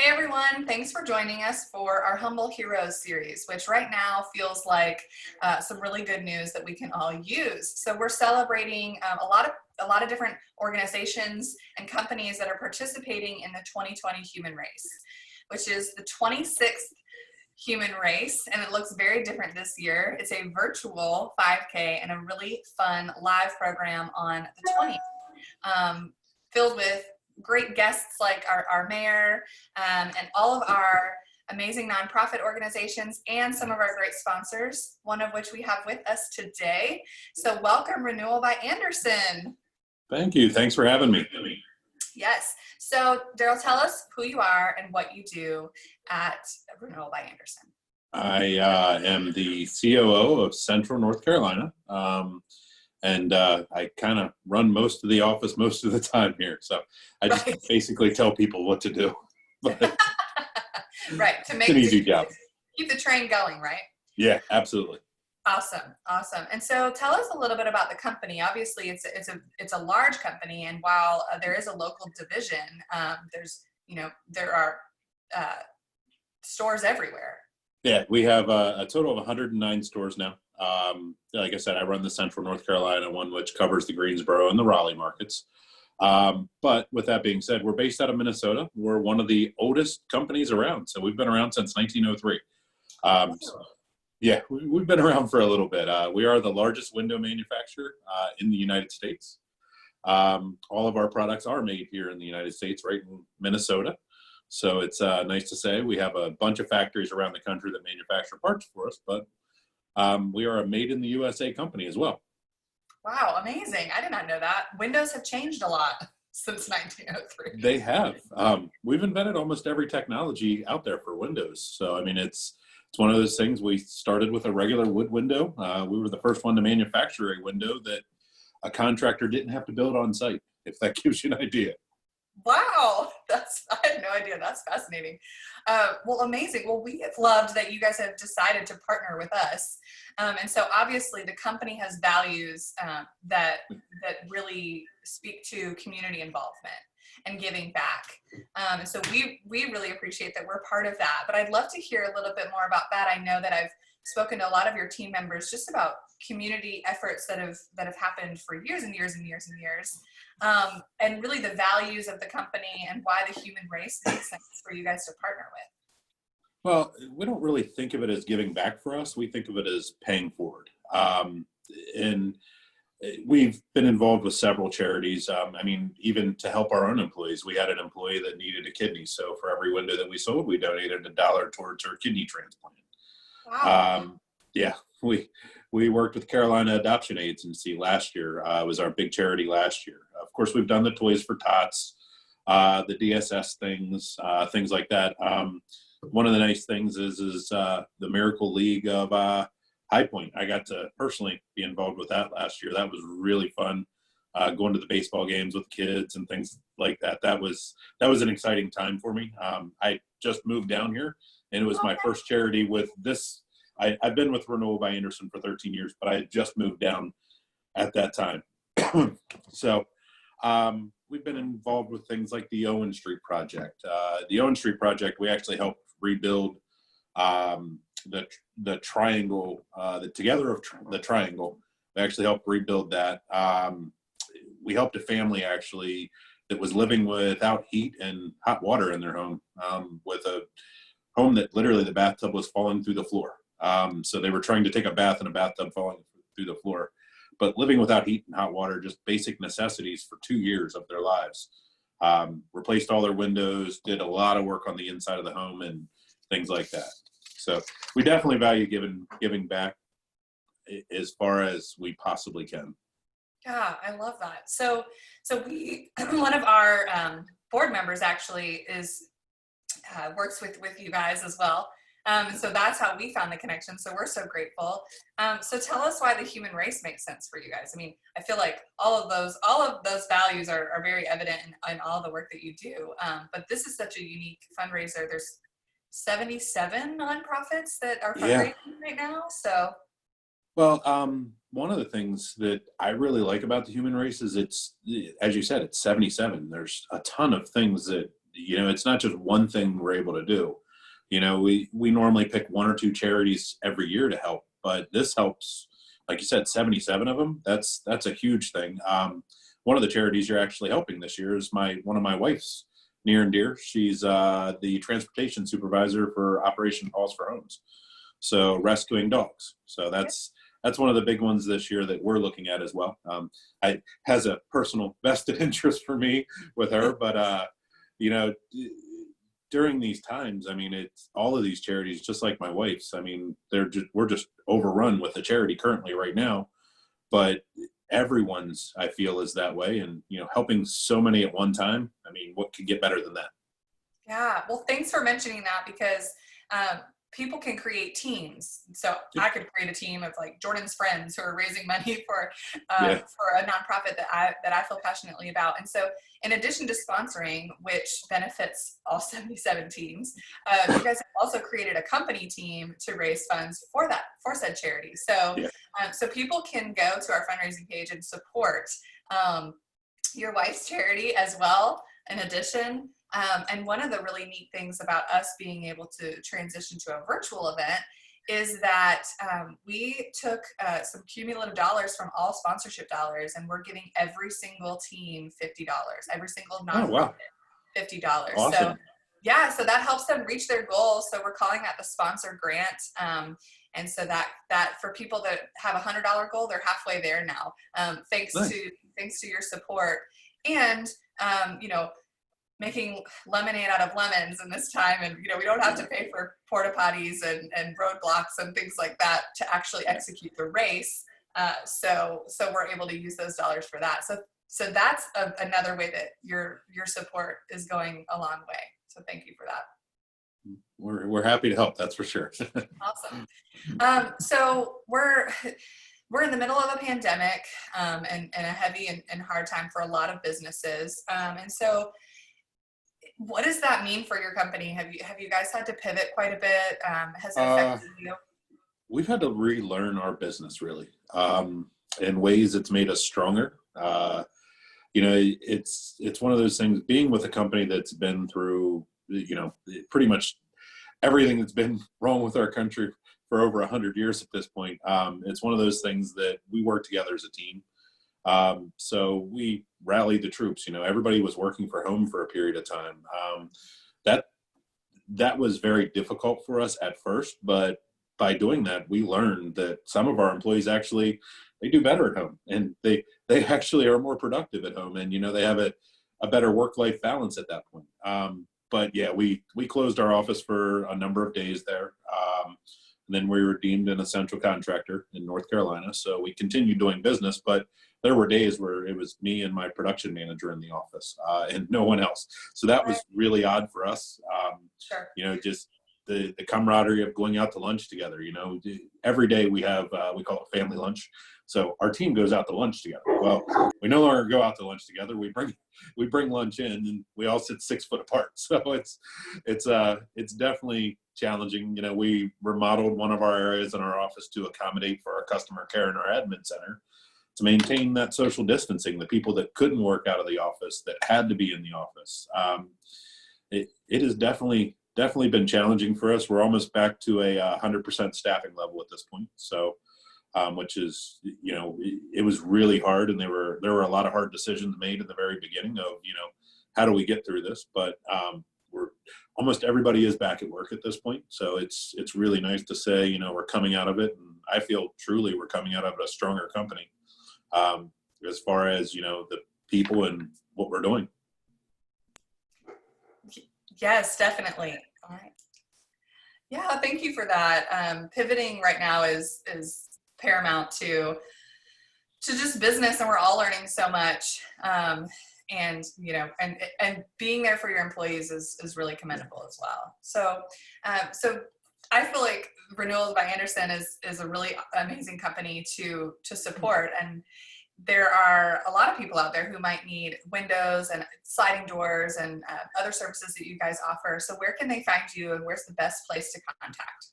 Hey everyone, thanks for joining us for our Humble Heroes series, which right now feels like some really good news that we can all use. So we're celebrating a lot of different organizations and companies that are participating in the 2020 Human Race, which is the 26th human race, and it looks very different this year. It's a virtual 5K and a really fun live program on the 20th, filled with great guests like our mayor and all of our amazing nonprofit organizations and some of our great sponsors, one of which we have with us today. So welcome Renewal by Andersen. Thank you. Thanks for having me. Yes. So Daryl, tell us who you are and what you do at Renewal by Andersen. I am the COO of Central North Carolina. And I kind of run most of the office most of the time here. So I just basically tell people what to do. But right. To make it's an easy job. Keep the train going, right? Yeah, absolutely. Awesome. Awesome. And so tell us a little bit about the company. Obviously it's a large company. And while there is a local division, there are stores everywhere. Yeah, we have a total of 109 stores now. Like I said, I run the Central North Carolina one, which covers the Greensboro and the Raleigh markets. But with that being said, we're based out of Minnesota. We're one of the oldest companies around. So we've been around since 1903. Yeah, we've been around for a little bit. We are the largest window manufacturer in the United States. All of our products are made here in the United States, right in Minnesota. So it's nice to say we have a bunch of factories around the country that manufacture parts for us, but we are a made in the USA company as well. Wow, amazing. I did not know that. Windows have changed a lot since 1903. They have. We've invented almost every technology out there for Windows. So, I mean, it's one of those things. We started with a regular wood window. We were the first one to manufacture a window that a contractor didn't have to build on site, if that gives you an idea. Wow, I had no idea. That's fascinating. Well, amazing. Well, we have loved that you guys have decided to partner with us. And so obviously the company has values that really speak to community involvement and giving back. And so we really appreciate that we're part of that. But I'd love to hear a little bit more about that. I know that I've spoken to a lot of your team members just about community efforts that have happened for years and years and years and years. And really the values of the company and why the human race makes sense for you guys to partner with. Well, we don't really think of it as giving back for us. We think of it as paying forward. And we've been involved with several charities. I mean, even to help our own employees, we had an employee that needed a kidney. So for every window that we sold, we donated $1 towards her kidney transplant. Wow. Yeah, we worked with Carolina Adoption Agency last year. It was our big charity last year. Of course, we've done the Toys for Tots, the DSS things like that. One of the nice things is the Miracle League of High Point. I got to personally be involved with that last year. That was really fun. Going to the baseball games with kids and things like that. That was an exciting time for me. I just moved down here, and it was my first charity with this. I've been with Renewal by Andersen for 13 years, but I had just moved down at that time. So we've been involved with things like the Owen Street Project. The Owen Street Project, we actually helped rebuild the triangle, the Together of the Triangle. We actually helped rebuild that. We helped a family actually that was living without heat and hot water in their home, with a home that literally the bathtub was falling through the floor. So they were trying to take a bath in a bathtub falling through the floor, but living without heat and hot water, just basic necessities for 2 years of their lives. Replaced all their windows, did a lot of work on the inside of the home and things like that. So we definitely value giving back as far as we possibly can. Yeah, I love that. So we, one of our board members actually works with you guys as well. So that's how we found the connection. So we're so grateful. So tell us why the human race makes sense for you guys. I mean, I feel like all of those values are very evident in all the work that you do. But this is such a unique fundraiser. There's 77 nonprofits that are fundraising right now. So, well, one of the things that I really like about the human race is it's, as you said, it's 77. There's a ton of things that it's not just one thing we're able to do. We normally pick one or two charities every year to help, but this helps, like you said, 77 of them. That's a huge thing. One of the charities you're actually helping this year is one of my wife's near and dear. She's the transportation supervisor for Operation Paws for Homes, so rescuing dogs. So that's one of the big ones this year that we're looking at as well. I has a personal vested interest for me with her, but during these times, I mean, it's all of these charities, just like my wife's. I mean, we're just overrun with the charity currently right now, but everyone's, I feel, is that way, and helping so many at one time. I mean, what could get better than that? Yeah, well, thanks for mentioning that, because people can create teams. So I could create a team of like Jordan's friends who are raising money for a nonprofit that I feel passionately about. And so, in addition to sponsoring, which benefits all 77 teams, you guys have also created a company team to raise funds for said charity. So, so people can go to our fundraising page and support your wife's charity as well. In addition. And one of the really neat things about us being able to transition to a virtual event is that we took some cumulative dollars from all sponsorship dollars, and we're giving every single team $50, every single nonprofit $50. Awesome. So so that helps them reach their goals. So we're calling that the sponsor grant. And so that for people that have $100 goal, they're halfway there now, thanks to your support. And making lemonade out of lemons in this time, and we don't have to pay for porta potties and roadblocks and things like that to actually execute the race. So we're able to use those dollars for that. So that's another way that your support is going a long way. So thank you for that. We're happy to help. That's for sure. Awesome. So we're in the middle of a pandemic, and a heavy and hard time for a lot of businesses. And so, what does that mean for your company? Have you guys had to pivot quite a bit? Has it affected you? We've had to relearn our business, really. In ways it's made us stronger. It's one of those things, being with a company that's been through, pretty much everything that's been wrong with our country for over 100 years at this point. It's one of those things that we work together as a team. So we rallied the troops. Everybody was working from home for a period of time. That was very difficult for us at first, but by doing that, we learned that some of our employees actually, they do better at home, and they actually are more productive at home, and they have a better work-life balance at that point. But yeah, we closed our office for a number of days there. And then we were deemed an essential contractor in North Carolina. So we continued doing business, but there were days where it was me and my production manager in the office, and no one else. So that was really odd for us. Sure. Just the camaraderie of going out to lunch together. Every day we have, we call it family lunch. So our team goes out to lunch together. Well, we no longer go out to lunch together. We bring lunch in, and we all sit 6 foot apart. So it's definitely challenging. We remodeled one of our areas in our office to accommodate for our customer care and our admin center, to maintain that social distancing. The people that couldn't work out of the office, that had to be in the office. It has definitely been challenging for us. We're almost back to a 100% staffing level at this point. So, which is, it was really hard, and there were a lot of hard decisions made in the very beginning of, how do we get through this? But we're almost everybody is back at work at this point. So it's really nice to say, we're coming out of it, and I feel truly we're coming out of it a stronger company, as far as, the people and what we're doing. Yes, definitely. All right. Yeah, thank you for that. Pivoting right now is paramount to just business, and we're all learning so much. And being there for your employees is really commendable as well. So I feel like Renewal by Andersen is a really amazing company to support. And there are a lot of people out there who might need windows and sliding doors and other services that you guys offer. So where can they find you, and where's the best place to contact?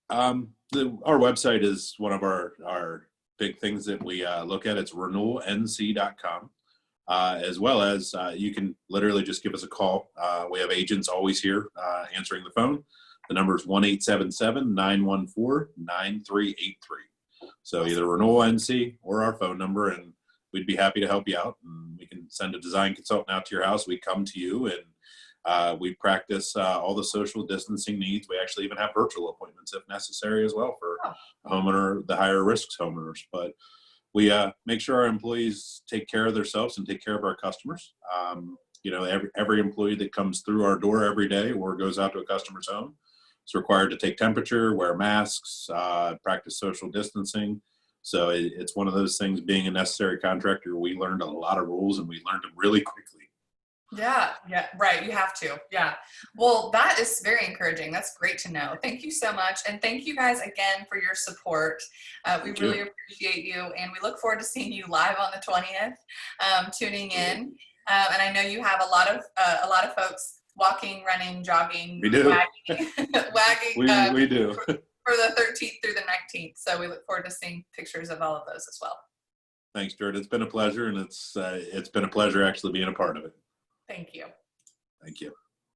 Our website is one of our big things that we look at. It's renewalnc.com. as well as you can literally just give us a call. We have agents always here answering the phone. The number is 1-877-914-9383. So either Renewal NC or our phone number, and we'd be happy to help you out. And we can send a design consultant out to your house. We come to you, and we practice all the social distancing needs. We actually even have virtual appointments if necessary as well for homeowner, the higher risk homeowners. But we make sure our employees take care of themselves and take care of our customers. Every employee that comes through our door every day or goes out to a customer's home is required to take temperature, wear masks, practice social distancing. So it's one of those things, being a necessary contractor, we learned a lot of rules, and we learned them really quickly. Yeah, right. You have to. Yeah. Well, that is very encouraging. That's great to know. Thank you so much. And thank you guys again for your support. We really appreciate you. And we look forward to seeing you live on the 20th, tuning in. And I know you have a lot of folks walking, running, jogging, we do. wagging. We do. For the 13th through the 19th. So we look forward to seeing pictures of all of those as well. Thanks, Jared. It's been a pleasure, and it's been a pleasure actually being a part of it. Thank you. Thank you.